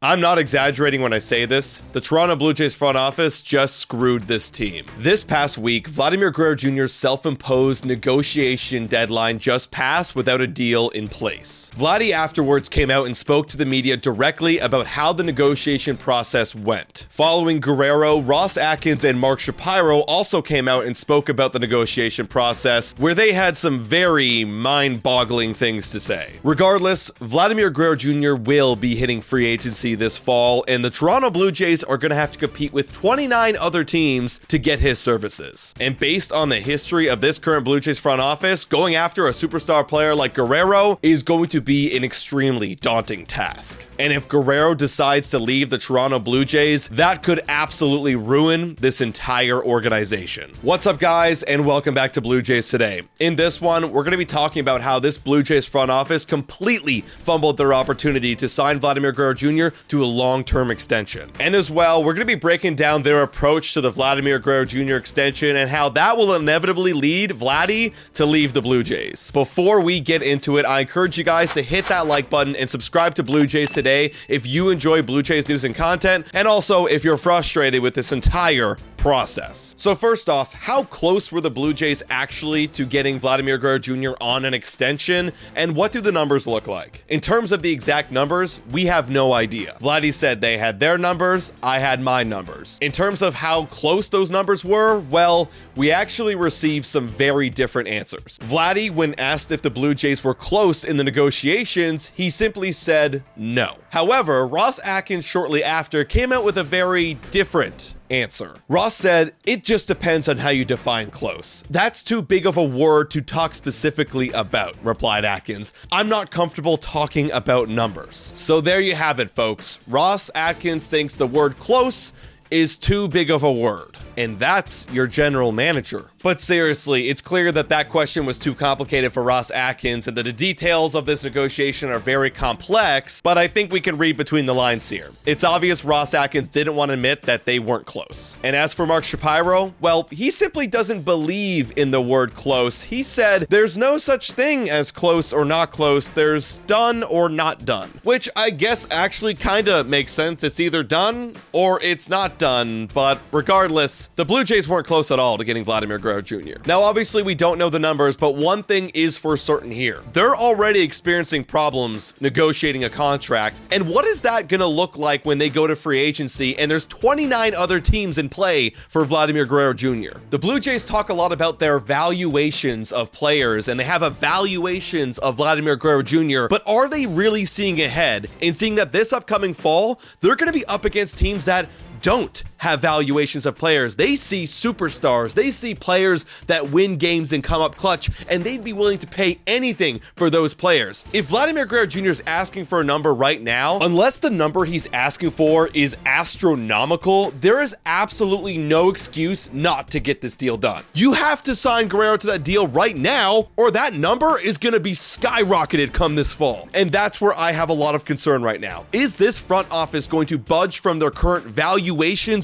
I'm not exaggerating when I say this. The Toronto Blue Jays front office just screwed this team. This past week, Vladimir Guerrero Jr.'s self-imposed negotiation deadline just passed without a deal in place. Vladdy afterwards came out and spoke to the media directly about how the negotiation process went. Following Guerrero, Ross Atkins and Mark Shapiro also came out and spoke about the negotiation process, where they had some very mind-boggling things to say. Regardless, Vladimir Guerrero Jr. will be hitting free agency this fall, and the Toronto Blue Jays are going to have to compete with 29 other teams to get his services. And based on the history of this current Blue Jays front office, going after a superstar player like Guerrero is going to be an extremely daunting task. And if Guerrero decides to leave the Toronto Blue Jays, that could absolutely ruin this entire organization. What's up, guys, and welcome back to Blue Jays Today. In this one, we're going to be talking about how this Blue Jays front office completely fumbled their opportunity to sign Vladimir Guerrero Jr. to a long-term extension. And as well, we're going to be breaking down their approach to the Vladimir Guerrero Jr. extension and how that will inevitably lead Vladdy to leave the Blue Jays. Before we get into it, I encourage you guys to hit that like button and subscribe to Blue Jays Today if you enjoy Blue Jays news and content, and also if you're frustrated with this entire process. So first off, how close were the Blue Jays actually to getting Vladimir Guerrero Jr. on an extension, and what do the numbers look like? In terms of the exact numbers, we have no idea. Vladdy said they had their numbers, I had my numbers. In terms of how close those numbers were, well, we actually received some very different answers. Vladdy, when asked if the Blue Jays were close in the negotiations, he simply said no. However, Ross Atkins shortly after came out with a very different answer. Ross said, "It just depends on how you define close. That's too big of a word to talk specifically about," replied Atkins. "I'm not comfortable talking about numbers." So there you have it, folks. Ross Atkins thinks the word close is too big of a word, and that's your general manager. But seriously, it's clear that that question was too complicated for Ross Atkins and that the details of this negotiation are very complex, but I think we can read between the lines here. It's obvious Ross Atkins didn't want to admit that they weren't close. And as for Mark Shapiro, well, he simply doesn't believe in the word close. He said, "There's no such thing as close or not close, there's done or not done." Which I guess actually kind of makes sense. It's either done or it's not done, but regardless, the Blue Jays weren't close at all to getting Vladimir Guerrero Jr. Now, obviously, we don't know the numbers, but one thing is for certain here. They're already experiencing problems negotiating a contract, and what is that going to look like when they go to free agency and there's 29 other teams in play for Vladimir Guerrero Jr.? The Blue Jays talk a lot about their valuations of players, and they have evaluations of Vladimir Guerrero Jr., but are they really seeing ahead and seeing that this upcoming fall, they're going to be up against teams that don't have valuations of players? They see superstars, they see players that win games and come up clutch, and they'd be willing to pay anything for those players. If Vladimir Guerrero Jr. is asking for a number right now, unless the number he's asking for is astronomical, there is absolutely no excuse not to get this deal done. You have to sign Guerrero to that deal right now, or that number is going to be skyrocketed come this fall. And that's where I have a lot of concern right now. Is this front office going to budge from their current valuations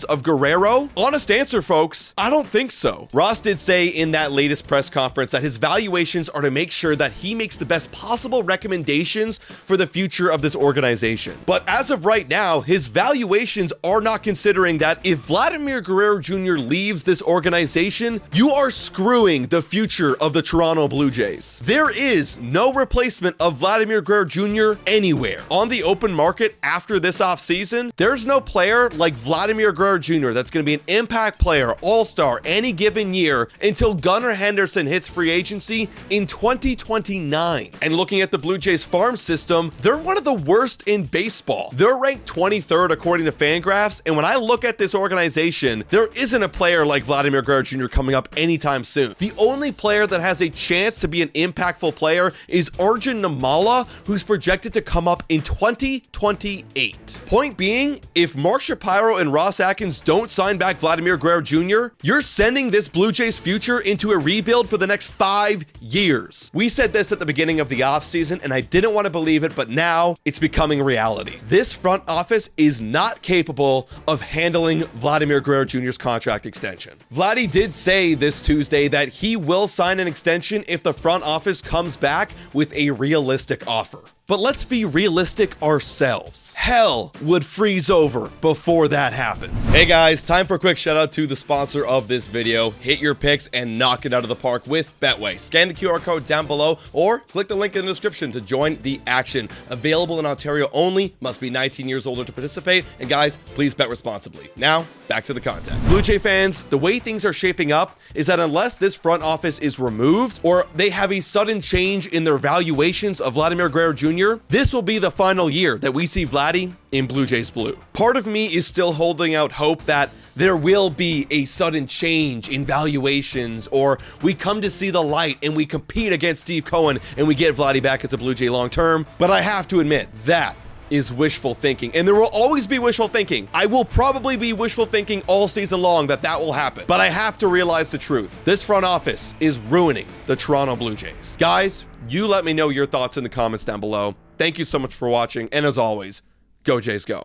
of Guerrero? Honest answer, folks, I don't think so. Ross did say in that latest press conference that his valuations are to make sure that he makes the best possible recommendations for the future of this organization. But as of right now, his valuations are not considering that if Vladimir Guerrero Jr. leaves this organization, you are screwing the future of the Toronto Blue Jays. There is no replacement of Vladimir Guerrero Jr. anywhere. On the open market after this offseason, there's no player like Vladimir Guerrero Jr. that's going to be an impact player, all-star, any given year until Gunnar Henderson hits free agency in 2029. And looking at the Blue Jays farm system, they're one of the worst in baseball. They're ranked 23rd according to Fangraphs, and when I look at this organization, there isn't a player like Vladimir Guerrero Jr. coming up anytime soon. The only player that has a chance to be an impactful player is Arjun Nimmala, who's projected to come up in 2028. Point being, if Mark Shapiro and Ross Atkins don't sign back Vladimir Guerrero Jr., you're sending this Blue Jays future into a rebuild for the next 5 years. We said this at the beginning of the offseason, and I didn't want to believe it, but now it's becoming reality. This front office is not capable of handling Vladimir Guerrero Jr.'s contract extension. Vladdy did say this Tuesday that he will sign an extension if the front office comes back with a realistic offer. But let's be realistic ourselves. Hell would freeze over before that happens. Hey guys, time for a quick shout out to the sponsor of this video. Hit your picks and knock it out of the park with Betway. Scan the QR code down below or click the link in the description to join the action. Available in Ontario only, must be 19 years older to participate, and guys, please bet responsibly. Now, back to the content. Blue Jay fans, the way things are shaping up is that unless this front office is removed or they have a sudden change in their valuations of Vladimir Guerrero Jr., this will be the final year that we see Vladdy in Blue Jays blue. Part of me is still holding out hope that there will be a sudden change in valuations, or we come to see the light and we compete against Steve Cohen and we get Vladdy back as a Blue Jay long term. But I have to admit, that is wishful thinking, and there will always be wishful thinking. I will probably be wishful thinking all season long that will happen, but I have to realize the truth. This front office is ruining the Toronto Blue Jays. Guys, you let me know your thoughts in the comments down below. Thank you so much for watching, and as always, go Jays go.